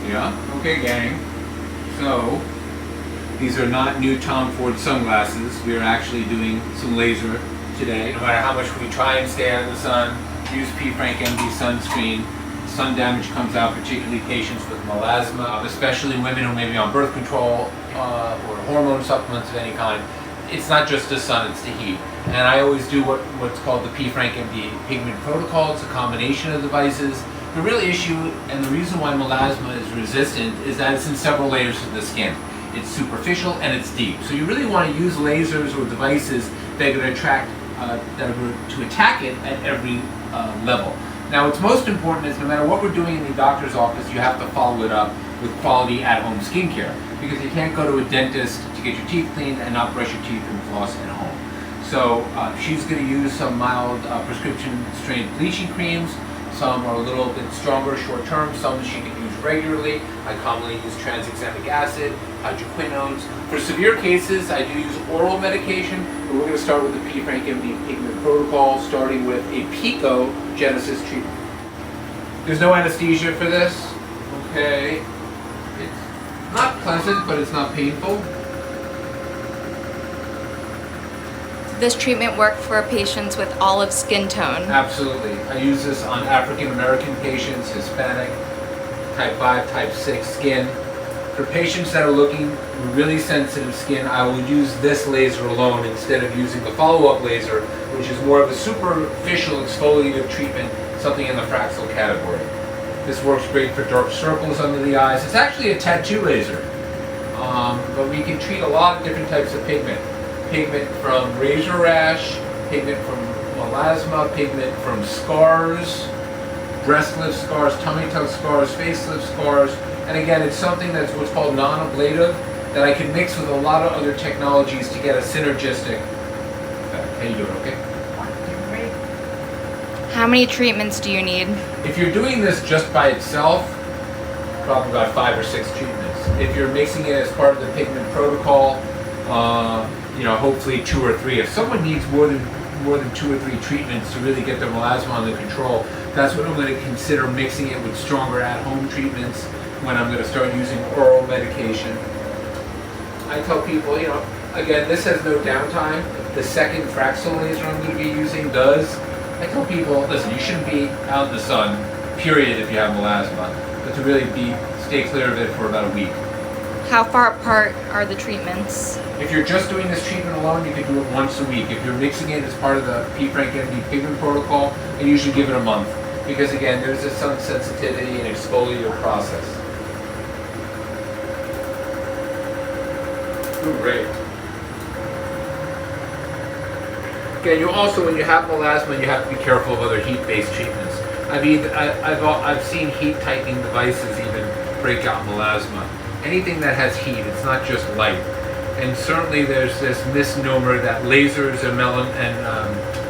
Yeah? Okay, gang. So, these are not new Tom Ford sunglasses. We are actually doing some laser today. No matter how much we try and stay out of the sun, use PFRANKMD sunscreen, sun damage comes out, particularly patients with melasma, especially women who may be on birth control or hormone supplements of any kind. It's not just the sun, it's the heat. And I always do what's called the PFRANKMD Pigment Protocol. It's a combination of devices. The real issue and the reason why melasma is resistant is that it's in several layers of the skin. It's superficial and it's deep. So you really want to use lasers or devices that are going to that are going to attack it at every level. Now what's most important is no matter what we're doing in the doctor's office, you have to follow it up with quality at-home skincare, because you can't go to a dentist to get your teeth cleaned and not brush your teeth and floss at home. So she's going to use some mild prescription strength bleaching creams. Some are a little bit stronger short-term, some she can use regularly. I commonly use tranexamic acid, hydroquinones. For severe cases, I do use oral medication, but we're going to start with the PFRANKMD Pigment Protocol, starting with a Pico Genesis treatment. There's no anesthesia for this, okay? It's not pleasant, but it's not painful. This treatment work for patients with olive skin tone? Absolutely. I use this on African American patients, Hispanic, type 5, type 6 skin. For patients that are looking for really sensitive skin, I will use this laser alone instead of using the follow-up laser, which is more of a superficial exfoliative treatment, something in the Fraxel category. This works great for dark circles under the eyes. It's actually a tattoo laser, but we can treat a lot of different types of pigment. Pigment from razor rash, pigment from melasma, pigment from scars, breast lift scars, tummy tuck scars, facelift scars. And again, it's something that's what's called non-ablative, that I can mix with a lot of other technologies to get a synergistic effect. How you doing, okay? Great. How many treatments do you need? If you're doing this just by itself, probably about 5 or 6 treatments. If you're mixing it as part of the pigment protocol, hopefully 2 or 3. If someone needs more than 2 or 3 treatments to really get their melasma under control, that's when I'm going to consider mixing it with stronger at-home treatments, when I'm going to start using oral medication. I tell people, again, this has no downtime. The second Fraxel laser I'm going to be using does. I tell people, listen, you shouldn't be out in the sun, period, if you have melasma, but to really stay clear of it for about a week. How far apart are the treatments? If you're just doing this treatment alone, you can do it once a week. If you're mixing it as part of the PFRANKMD Pigment Protocol, I usually give it a month, because again, there's a sun sensitivity and exfoliative process. Great. Again, you also, when you have melasma, you have to be careful of other heat-based treatments. I've seen heat-tightening devices even break out melasma. Anything that has heat, it's not just light. And certainly there's this misnomer that lasers and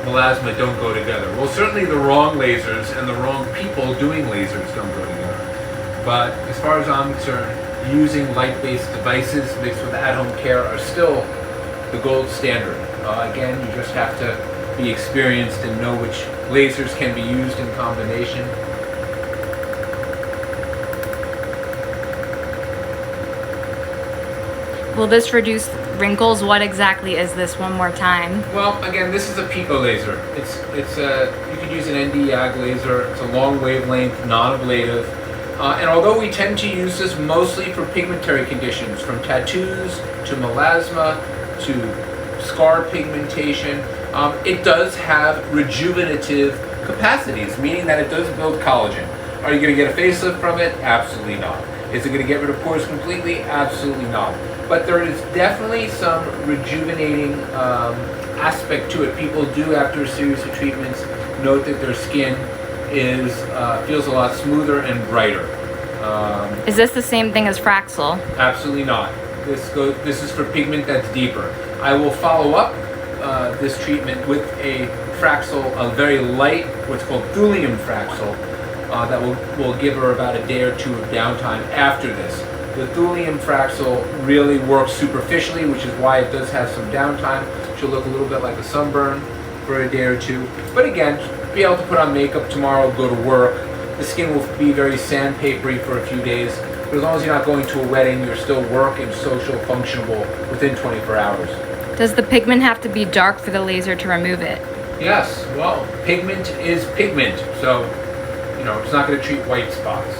melasma don't go together. Well, certainly the wrong lasers and the wrong people doing lasers don't go together. But as far as I'm concerned, using light-based devices mixed with at-home care are still the gold standard. Again, you just have to be experienced and know which lasers can be used in combination. Will this reduce wrinkles? What exactly is this, one more time? Well, again, this is a Pico laser. You could use an ND-YAG laser. It's a long wavelength, non-ablative. And although we tend to use this mostly for pigmentary conditions, from tattoos to melasma to scar pigmentation, it does have rejuvenative capacities, meaning that it does build collagen. Are you going to get a facelift from it? Absolutely not. Is it going to get rid of pores completely? Absolutely not. But there is definitely some rejuvenating aspect to it. People do, after a series of treatments, note that their skin feels a lot smoother and brighter. Is this the same thing as Fraxel? Absolutely not. This is for pigment that's deeper. I will follow up this treatment with a Fraxel, a very light, what's called thulium Fraxel, that will give her about a day or 2 of downtime after this. The thulium Fraxel really works superficially, which is why it does have some downtime. She'll look a little bit like a sunburn for a day or 2. But again, be able to put on makeup tomorrow, go to work. The skin will be very sandpapery for a few days. but as long as you're not going to a wedding, you're still work and social functionable within 24 hours. Does the pigment have to be dark for the laser to remove it? Yes, well, pigment is pigment, so, you know, it's not going to treat white spots.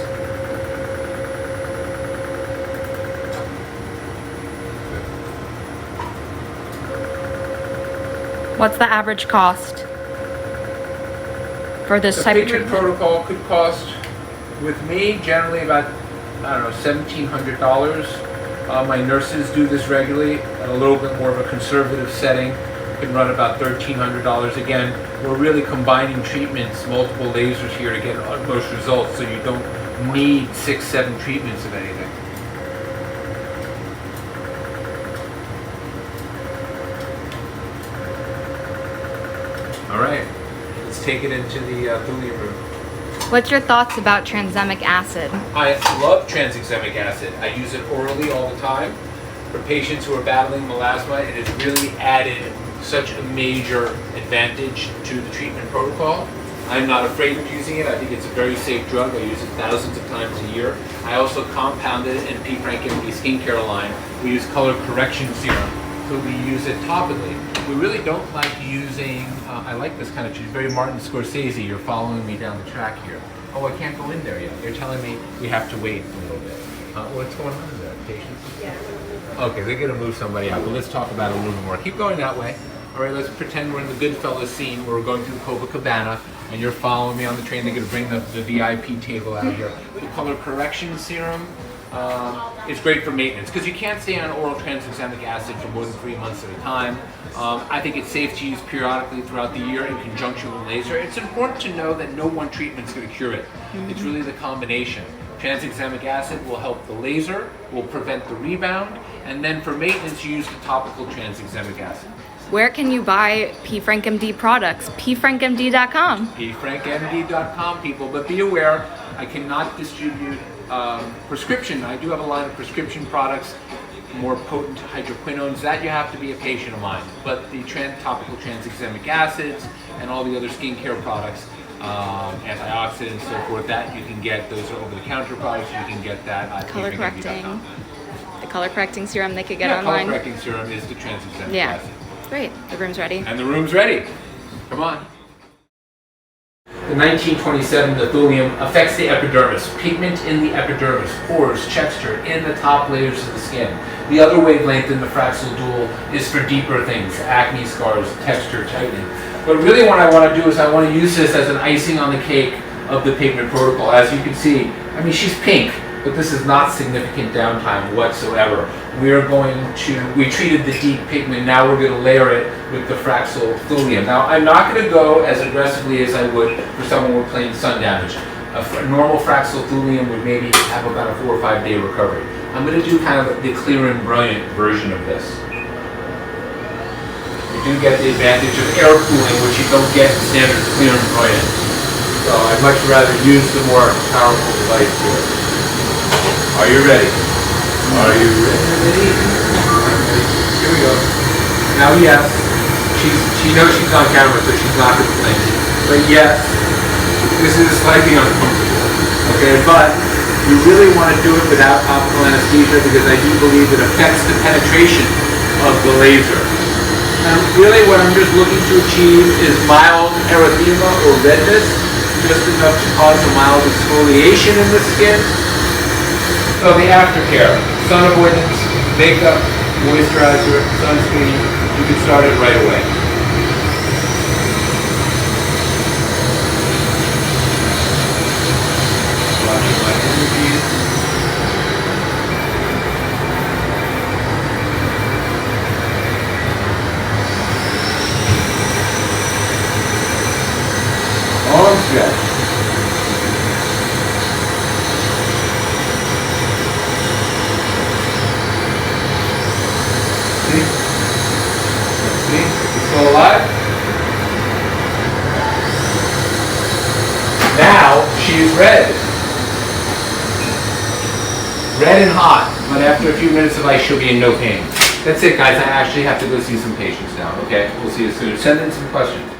What's the average cost for this The type of pigment treatment? protocol could cost, with me, generally about, I don't know, $1,700. My nurses do this regularly at a little bit more of a conservative setting. It can run about $1,300. Again, we're really combining treatments, multiple lasers here to get utmost results, so you don't need 6, 7 treatments of anything. All right, let's take it into the thulium room. What's your thoughts about tranexamic acid? I love tranexamic acid. I use it orally all the time. For patients who are battling melasma, it has really added such a major advantage to the treatment protocol. I'm not afraid of using it. I think it's a very safe drug. I use it thousands of times a year. I also compounded it in PFRANKMD skincare line. We use color correction serum, so we use it topically. We really don't like using, I like this kind of treatment, very Martin Scorsese. You're following me down the track here. Oh, I can't go in there yet. You're telling me we have to wait a little bit. What's going on there, patients? Yeah. Okay, they're gonna move somebody out, but let's talk about it a little bit more. Keep going that way. All right, let's pretend we're in the Goodfellas scene where we're going through Copacabana and you're following me on the train. They're gonna bring the VIP table out here. The color correction serum is great for maintenance because you can't stay on oral tranexamic acid for more than 3 months at a time. I think it's safe to use periodically throughout the year in conjunction with laser. It's important to know that no one treatment is going to cure it. It's really the combination. Tranexamic acid will help the laser, will prevent the rebound, and then for maintenance you use the topical tranexamic acid. Where can you buy PFRANKMD products? PFRANKMD.com. PFRANKMD.com, people, but be aware, I cannot distribute prescription. I do have a line of prescription products, more potent hydroquinones. That you have to be a patient of mine. But the topical tranexamic acids and all the other skincare products, antioxidants, so forth, that you can get. Those are over-the-counter products. You can get that at Color correcting. PFRANKMD.com. The color correcting serum they could get Yeah, online. color correcting serum is the tranexamic acid. Great. The room's ready. And the room's ready. Come on. The 1927, the thulium, affects the epidermis, pigment in the epidermis, pores, texture in the top layers of the skin. The other wavelength in the Fraxel dual is for deeper things, acne scars, texture, tightening. But really what I want to do is I want to use this as an icing on the cake of the pigment protocol. As you can see, I mean, she's pink, but this is not significant downtime whatsoever. We treated the deep pigment, now we're going to layer it with the Fraxel thulium. Now, I'm not going to go as aggressively as I would for someone with plain sun damage. A normal Fraxel thulium would maybe have about a 4 or 5 day recovery. I'm going to do kind of the clear and brilliant version of this. You do get the advantage of air cooling, which you don't get in standard clear and brilliant. So I'd much rather use the more powerful device here. Are you ready? Are you ready? Here we go. Now yes, she knows she's on camera, so she's not going to blink. But yes, this is slightly uncomfortable. Okay, but you really want to do it without topical anesthesia because I do believe it affects the penetration of the laser. And really what I'm just looking to achieve is mild erythema or redness, just enough to cause a mild exfoliation in the skin. So the aftercare, sun avoidance, makeup, moisturizer, sunscreen, you can start it right away. Watching my energies. Long stretch. See? It's still alive? Now she's red. Red and hot, but after a few minutes of ice she'll be in no pain. That's it, guys. I actually have to go see some patients now, okay? We'll see you soon. Send in some questions.